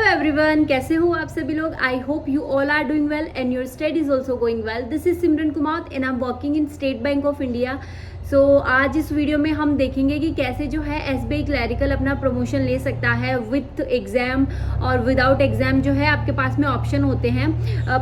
Everyone, कैसे हो आप सभी लोग। I hope you all are doing well and your studies also going well. This is Simran Kumar and I am working in State Bank of India. So आज इस video में हम देखेंगे कि कैसे जो है एसबीआई क्लैरिकल अपना प्रमोशन ले सकता है विथ एग्जाम और विदाउट एग्जाम। जो है आपके पास में ऑप्शन होते हैं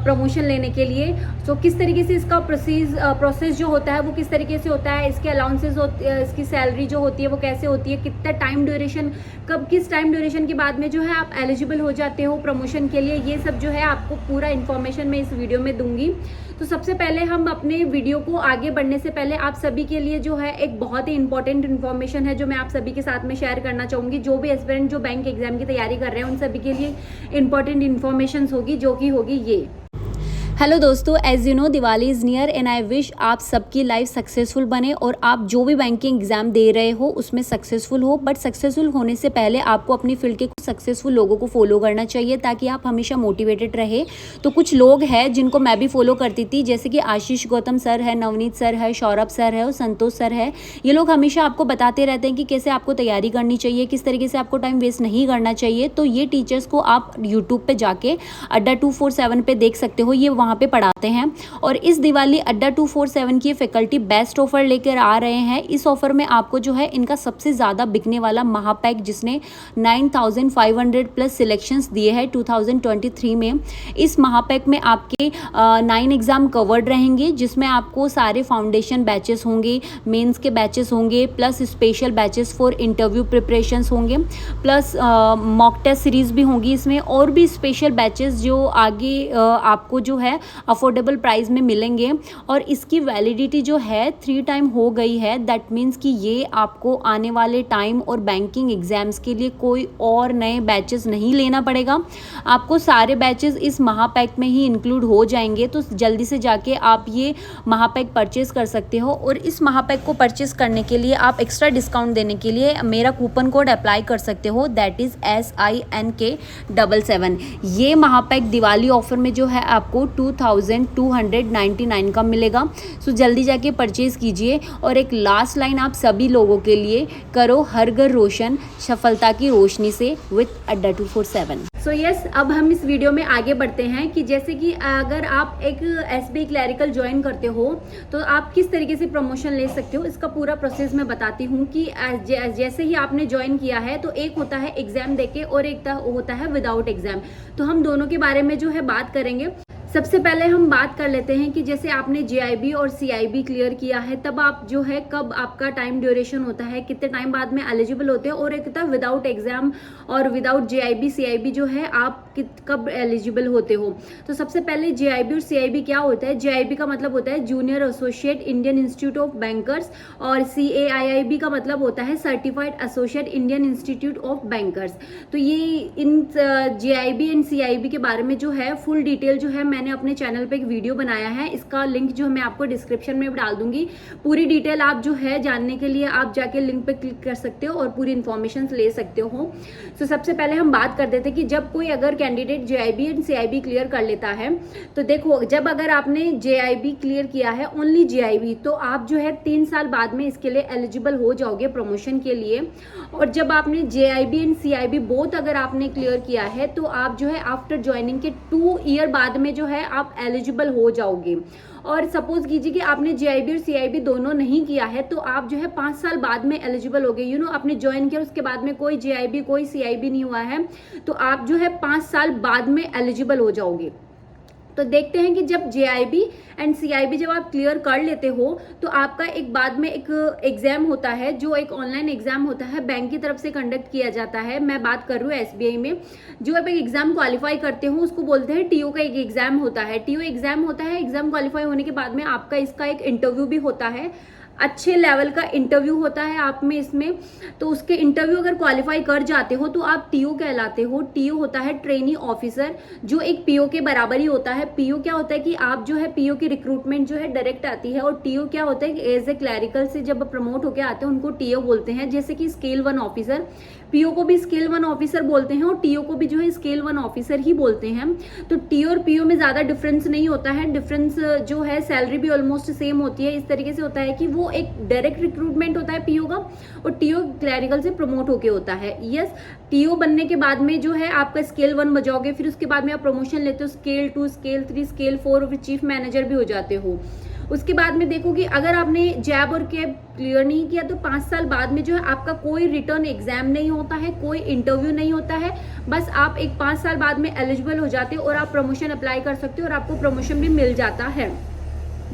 प्रमोशन लेने के लिए। सो किस तरीके से इसका प्रोसेस जो होता है वो किस तरीके से होता है, इसके अलाउंसेस इसकी सैलरी जो होती है वो कैसे होती है, कितना टाइम ड्यूरेशन, कब किस टाइम ड्यूरेशन के बाद में जो है आप एलिजिबल हो जाते हो प्रमोशन के लिए, ये सब जो है आपको पूरा इन्फॉर्मेशन मैं इस वीडियो में दूंगी। तो सबसे पहले हम अपने वीडियो को आगे बढ़ने से पहले आप सभी के लिए जो है एक बहुत ही इंपॉर्टेंट इन्फॉर्मेशन है जो मैं आप सभी के साथ में शेयर करना चाहूँगी। जो भी एस्पिरेंट जो बैंक एग्जाम की तैयारी कर रहे हैं उन सभी के लिए इंपॉर्टेंट इन्फॉर्मेशन होगी, जो कि होगी ये। हेलो दोस्तों, as you know Diwali is near and I wish आप सबकी लाइफ सक्सेसफुल बने और आप जो भी बैंकिंग एग्जाम दे रहे हो उसमें सक्सेसफुल हो। बट सक्सेसफुल होने से पहले आपको अपनी फील्ड के कुछ सक्सेसफुल लोगों को फॉलो करना चाहिए ताकि आप हमेशा मोटिवेटेड रहे। तो कुछ लोग हैं जिनको मैं भी फॉलो करती थी, जैसे कि आशीष गौतम सर है, नवनीत सर है, सौरभ सर है और संतोष सर है। ये लोग हमेशा आपको बताते रहते हैं कि कैसे आपको तैयारी करनी चाहिए, किस तरीके से आपको टाइम वेस्ट नहीं करना चाहिए। तो ये टीचर्स को आप यूट्यूब पे जाके अड्डा 247 पे देख सकते हो, ये वहाँ पे पढ़ाते हैं। और इस दिवाली अड्डा 247 की फैकल्टी बेस्ट ऑफर लेकर आ रहे हैं। इस ऑफर में आपको जो है इनका सबसे ज़्यादा बिकने वाला महापैक, जिसने 9500 प्लस सिलेक्शंस दिए हैं 2023 में, इस महापैक में आपके 9 एग्जाम कवर्ड रहेंगे, जिसमें आपको सारे फाउंडेशन बैचेस होंगे, मेंस के बैचेस होंगे, plus special batches for interview preparations होंगे, प्लस मॉक टेस्ट सीरीज भी होंगी इसमें, और भी स्पेशल बैचेस जो आगे आपको जो है अफोर्डेबल प्राइस में मिलेंगे। और इसकी वैलिडिटी जो है 3 टाइम हो गई है। दैट मीन्स कि ये आपको आने वाले टाइम और बैंकिंग एग्जाम्स के लिए कोई और नए बैचेस नहीं लेना पड़ेगा, आपको सारे बैचेस इस महापैक में ही इंक्लूड हो जाएंगे। तो जल्दी से जाके आप ये महापैक परचेज कर सकते हो। और इस महापैक को परचेज करने के लिए आप एक्स्ट्रा डिस्काउंट देने के लिए मेरा कूपन कोड अप्लाई कर सकते हो, दैट इज SINK77। ये महापैक दिवाली ऑफर में जो है आपको 2299 का मिलेगा। सो जल्दी जाके परचेज कीजिए। और एक लास्ट लाइन आप सभी लोगों के लिए, करो हर घर रोशन सफलता की रोशनी से विथ अड्डा 247। सो यस, अब हम इस वीडियो में आगे बढ़ते हैं कि जैसे कि अगर आप एक एसबीआई क्लैरिकल ज्वाइन करते हो तो आप किस तरीके से प्रमोशन ले सकते हो, इसका पूरा प्रोसेस मैं बताती हूँ। कि जैसे ही आपने ज्वाइन किया है तो एक होता है एग्जाम देके और एक होता है विदाउट एग्जाम। तो हम दोनों के बारे में जो है बात करेंगे। सबसे पहले हम बात कर लेते हैं कि जैसे आपने जेआईबी और सीआईबी क्लियर किया है तब आप जो है कब आपका टाइम ड्यूरेशन होता है, कितने टाइम बाद में एलिजिबल होते हैं, और एक होता है विदाउट एग्जाम और विदाउट जेआईबी सीआईबी जो है आप कब एलिजिबल होते हो। तो सबसे पहले जेआईबी और सीआईबी क्या होता है। जेआईबी का मतलब होता है junior associate Indian institute of bankers, और CAIIB का मतलब होता है certified associate Indian institute of bankers. तो ये इन जेआईबी एंड सीआईबी के बारे में जो है फुल डिटेल जो है मैंने अपने चैनल पे एक वीडियो बनाया है, इसका लिंक जो मैं आपको डिस्क्रिप्शन में डाल दूंगी। पूरी डिटेल आप जो है जानने के लिए आप जाके लिंक पे क्लिक कर सकते हो और पूरी इन्फॉर्मेशन ले सकते हो। तो सबसे पहले हम बात कर देते हैं कि जब कोई अगर candidate JIB and CIB clear कर लेता है, तो देखो जब अगर आपने जेआईबी क्लियर किया है, ओनली जेआईबी, तो आप जो है 3 साल बाद में इसके लिए एलिजिबल हो जाओगे प्रमोशन के लिए। और जब आपने जेआईबी एंड सीआईबी बोथ अगर आपने क्लियर किया है तो आप जो है आफ्टर ज्वाइनिंग के 2 ईयर बाद में जो है आप एलिजिबल हो जाओगे। और सपोज कीजिए कि आपने जेआईबी और सीआईबी दोनों नहीं किया है तो आप जो है 5 साल बाद में एलिजिबल हो गए। आपने ज्वाइन किया, उसके बाद में कोई जेआईबी कोई सीआईबी नहीं हुआ है तो आप जो है 5 साल बाद में एलिजिबल हो जाओगे। तो देखते हैं कि जब जेआईबी एंड सीआईबी जब आप क्लियर कर लेते हो तो आपका एक बाद में एक एग्जाम होता है, जो एक ऑनलाइन एग्जाम होता है, बैंक की तरफ से कंडक्ट किया जाता है। मैं बात कर रही हूँ एसबीआई में जो आप एक एग्जाम क्वालिफाई करते हो उसको बोलते हैं टीओ का एक एग्जाम होता है। टीओ एग्जाम होता है, एग्जाम क्वालिफाई होने के बाद में आपका इसका एक इंटरव्यू भी होता है, अच्छे लेवल का इंटरव्यू होता है आप में इसमें। तो उसके इंटरव्यू अगर क्वालिफाई कर जाते हो तो आप टीओ कहलाते हो। टीओ होता है ट्रेनी ऑफिसर, जो एक पीओ के बराबर ही होता है। पीओ क्या होता है कि आप जो है पीओ की रिक्रूटमेंट जो है डायरेक्ट आती है, और टीओ क्या होता है कि एज ए क्लैरिकल से जब प्रमोट होकर आते हैं उनको टीओ बोलते हैं। जैसे कि स्केल 1 ऑफिसर, पीओ को भी स्केल 1 ऑफिसर बोलते हैं और टीओ को भी जो है स्केल 1 ऑफिसर ही बोलते हैं। तो टीओ और पीओ में ज़्यादा डिफरेंस नहीं होता है, डिफरेंस जो है सैलरी भी ऑलमोस्ट सेम होती है। इस तरीके से होता है कि वो एक डायरेक्ट रिक्रूटमेंट होता है पीओ का और टीओ क्लैरिकल से प्रमोट होके होता है। यस, टीओ बनने के बाद में जो है आपका स्केल 1 बजाओगे, फिर उसके बाद में आप प्रमोशन लेते हो स्केल 2, स्केल 3, स्केल 4 और फिर चीफ मैनेजर भी हो जाते हो। उसके बाद में देखो कि अगर आपने जैब और कैब क्लियर नहीं किया तो 5 साल बाद में जो है आपका कोई रिटर्न एग्जाम नहीं होता है, कोई इंटरव्यू नहीं होता है, बस आप एक 5 साल बाद में एलिजिबल हो जाते हो और आप प्रमोशन अप्लाई कर सकते हो और आपको प्रमोशन भी मिल जाता है।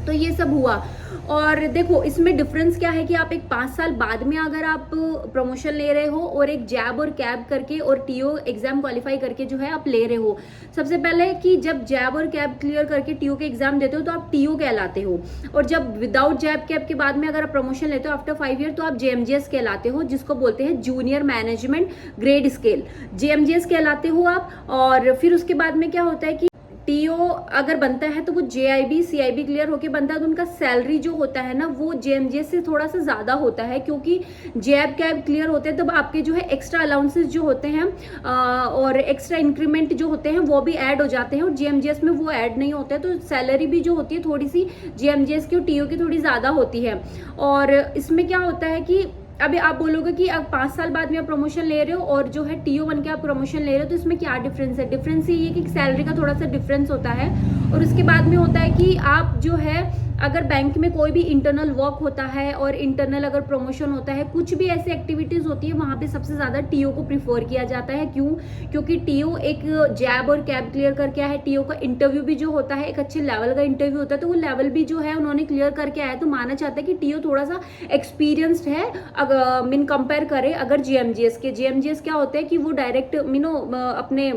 तो ये सब हुआ। और देखो इसमें डिफरेंस क्या है कि आप एक 5 साल बाद में अगर आप प्रमोशन ले रहे हो और एक जैब और कैब करके और टीओ एग्जाम क्वालिफाई करके जो है आप ले रहे हो। सबसे पहले कि जब जैब और कैब क्लियर करके टीओ के एग्जाम देते हो तो आप टीओ कहलाते हो, और जब विदाउट जैब कैब के बाद में अगर आप प्रमोशन लेते हो आफ्टर 5 ईयर तो आप जेएमजीएस कहलाते हो, जिसको बोलते हैं जूनियर मैनेजमेंट ग्रेड स्केल, जेएमजीएस कहलाते हो आप। और फिर उसके बाद में क्या होता है कि टीओ अगर बनता है तो वो जेआईबी सीआईबी क्लियर होके बनता है, तो उनका सैलरी जो होता है ना वो जेएमजीएस से थोड़ा सा ज़्यादा होता है, क्योंकि जैब कैब क्लियर होते हैं तब आपके जो है एक्स्ट्रा अलाउंसेस जो होते हैं और एक्स्ट्रा इंक्रीमेंट जो होते हैं वो भी ऐड हो जाते हैं और जेएमजीएस में वो ऐड नहीं होते हैं। तो सैलरी भी जो होती है थोड़ी सी जेएमजीएस की और टीओ की थोड़ी ज़्यादा होती है। और इसमें क्या होता है कि अभी आप बोलोगे कि अब 5 साल बाद में आप प्रमोशन ले रहे हो और जो है टीओ बन के आप प्रमोशन ले रहे हो, तो इसमें क्या डिफरेंस है? डिफरेंस ये है कि सैलरी का थोड़ा सा डिफरेंस होता है। और उसके बाद में होता है कि आप जो है अगर बैंक में कोई भी इंटरनल वर्क होता है और इंटरनल अगर प्रमोशन होता है, कुछ भी ऐसी एक्टिविटीज होती है, वहां पे सबसे ज्यादा टीओ को प्रिफर किया जाता है। क्यों? क्योंकि टीओ एक जैब और कैब क्लियर करके आया है, टीओ का इंटरव्यू भी जो होता है एक अच्छे लेवल का इंटरव्यू होता है, तो वो लेवल भी जो है उन्होंने क्लियर करके आया, तो माना जाता है कि टीओ थोड़ा सा एक्सपीरियंस्ड है अगर मिन कंपेयर करे अगर जेएमजीएस के। जेएमजीएस क्या होता है कि वो डायरेक्ट अपने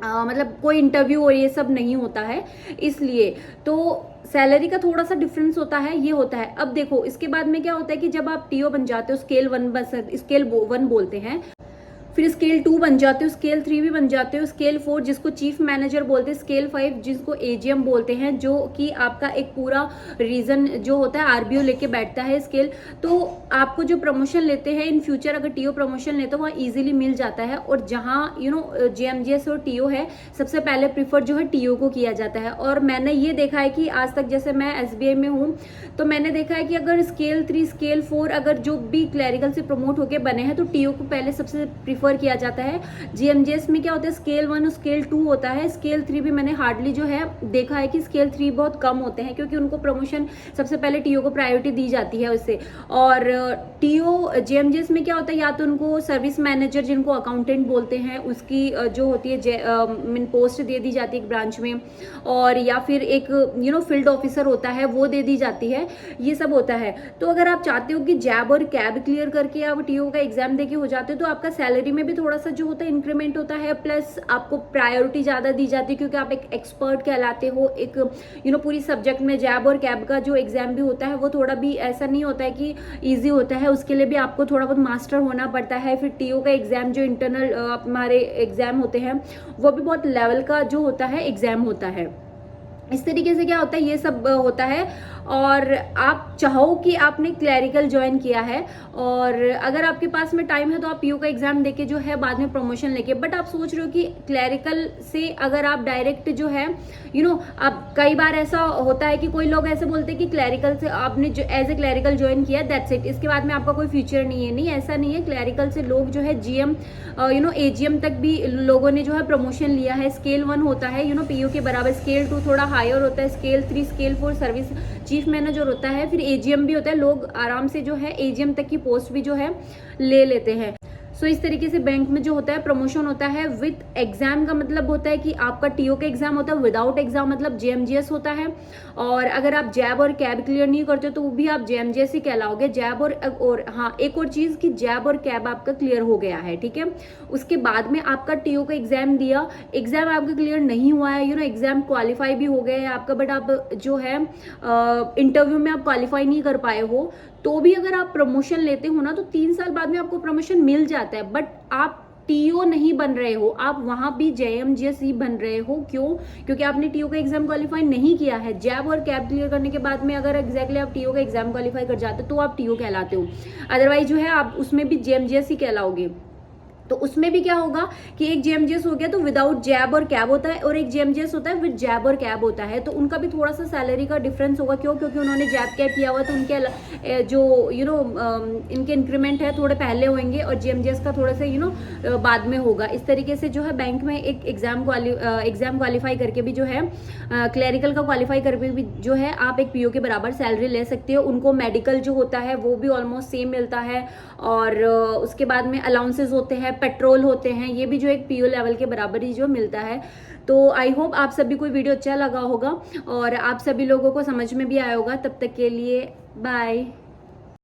मतलब कोई इंटरव्यू और ये सब नहीं होता है, इसलिए तो सैलरी का थोड़ा सा डिफरेंस होता है, ये होता है। अब देखो इसके बाद में क्या होता है कि जब आप टीओ बन जाते हो स्केल 1 बोलते हैं, फिर स्केल 2 बन जाते हो, स्केल 3 भी बन जाते हो, स्केल 4 जिसको चीफ मैनेजर बोलते हैं, स्केल 5 जिसको एजीएम बोलते हैं, जो कि आपका एक पूरा रीजन जो होता है आरबीओ लेके बैठता है स्केल। तो आपको जो प्रमोशन लेते हैं इन फ्यूचर अगर टीओ प्रमोशन लेते हो वहाँ इजीली मिल जाता है। और जहाँ जेएमजीएस और टीओ है सबसे पहले प्रीफर जो है टीओ को किया जाता है। और मैंने ये देखा है कि आज तक जैसे मैं एसबीआई में हूँ तो मैंने देखा है कि अगर स्केल 3 स्केल 4 अगर जो भी क्लैरिकल से प्रमोट होके बने हैं तो टीओ को पहले सबसे प्रीफर किया जाता है। जेएमजीएस में क्या होता है स्केल 1 और स्केल 2 होता है, स्केल 3 भी मैंने हार्डली जो है देखा है कि स्केल 3 बहुत कम होते हैं, क्योंकि उनको प्रमोशन सबसे पहले टीओ को प्रायोरिटी दी जाती है उससे। और टीओ जेएमजीएस में क्या होता है या तो उनको सर्विस मैनेजर जिनको अकाउंटेंट बोलते हैं उसकी जो होती है पोस्ट दे दी जाती है एक ब्रांच में, और या फिर एक फील्ड ऑफिसर होता है वो दे दी जाती है, ये सब होता है। तो अगर आप चाहते हो कि जैब और कैब क्लियर करके आप टीओ का एग्जाम देके हो जाते हो तो आपका सैलरी में भी थोड़ा सा जो होता है इंक्रीमेंट होता है, प्लस आपको प्रायोरिटी ज़्यादा दी जाती है क्योंकि आप एक एक्सपर्ट कहलाते हो। एक पूरी सब्जेक्ट में जैब और कैब का जो एग्जाम भी होता है वो थोड़ा भी ऐसा नहीं होता है कि ईजी होता है, उसके लिए भी आपको थोड़ा बहुत मास्टर होना पड़ता है। फिर टीओ का एग्जाम जो इंटरनल हमारे एग्जाम होते हैं वो भी बहुत लेवल का जो होता है एग्जाम होता है। इस तरीके से क्या होता है ये सब होता है। और आप चाहो कि आपने क्लैरिकल ज्वाइन किया है और अगर आपके पास में टाइम है तो आप पीओ का एग्जाम देके जो है बाद में प्रमोशन लेके, बट आप सोच रहे हो कि क्लैरिकल से अगर आप डायरेक्ट जो है अब कई बार ऐसा होता है कि कोई लोग ऐसे बोलते हैं कि क्लैरिकल से आपने जो एज ए क्लैरिकल ज्वाइन किया दैट्स इट, इसके बाद में आपका कोई फ्यूचर नहीं है। नहीं, ऐसा नहीं है। क्लैरिकल से लोग जो है जीएम एजीएम तक भी लोगों ने जो है प्रमोशन लिया है। स्केल 1 होता है पीओ के बराबर, स्केल 2 थोड़ा हायर होता है, scale 3 scale 4 service chief manager होता है, फिर एजीएम भी होता है। लोग आराम से जो है एजीएम तक की पोस्ट भी जो है ले लेते हैं। सो इस तरीके से बैंक में जो होता है प्रमोशन होता है विद एग्जाम का मतलब होता है कि आपका टीओ का एग्जाम होता है, विदाउट एग्जाम मतलब जेएमजीएस होता है। और अगर आप जैब और कैब क्लियर नहीं करते तो वो भी आप जेएमजीएस ही कहलाओगे। जैब और हाँ एक और चीज कि जैब और कैब आपका क्लियर हो गया है, ठीक है, उसके बाद में आपका टीओ का एग्जाम दिया, एग्जाम आपका क्लियर नहीं हुआ है, एग्जाम क्वालिफाई भी हो गया है आपका, बट आप जो है इंटरव्यू में आप क्वालिफाई नहीं कर पाए हो, तो भी अगर आप प्रमोशन लेते हो ना तो 3 साल बाद में आपको प्रमोशन मिल जाता है। बट आप टीओ नहीं बन रहे हो, आप वहां भी जेएमजीएस ही बन रहे हो। क्यों? क्योंकि आपने टीओ का एग्जाम क्वालिफाई नहीं किया है। जैब और कैब क्लियर करने के बाद में अगर एग्जैक्टली आप टीओ का एग्जाम क्वालिफाई कर जाते हो तो आप टीओ कहलाते हो, अदरवाइज जो है आप उसमें भी जेएमजीएस ही कहलाओगे। तो उसमें भी क्या होगा कि एक जेएमजीएस हो गया तो विदाउट जैब और कैब होता है, और एक जेएमजीएस होता है विद जैब और कैब होता है, तो उनका भी थोड़ा सा सैलरी का डिफरेंस होगा। क्यों? क्योंकि उन्होंने जैब कैब किया हुआ, तो उनके जो इनके इंक्रीमेंट है थोड़े पहले होंगे, और जेएमजीएस का थोड़ा सा बाद में होगा। इस तरीके से जो है बैंक में एक एग्जाम क्वालिफाई करके भी जो है क्लरिकल का क्वालिफाई करके भी जो है आप एक पीओ के बराबर सैलरी ले सकते हो। उनको मेडिकल जो होता है वो भी ऑलमोस्ट सेम मिलता है, और उसके बाद में अलाउंसेस होते हैं, पेट्रोल होते हैं, ये भी जो एक पीओ लेवल के बराबर ही जो मिलता है। तो आई होप आप सभी को वीडियो अच्छा लगा होगा और आप सभी लोगों को समझ में भी आया होगा। तब तक के लिए बाय।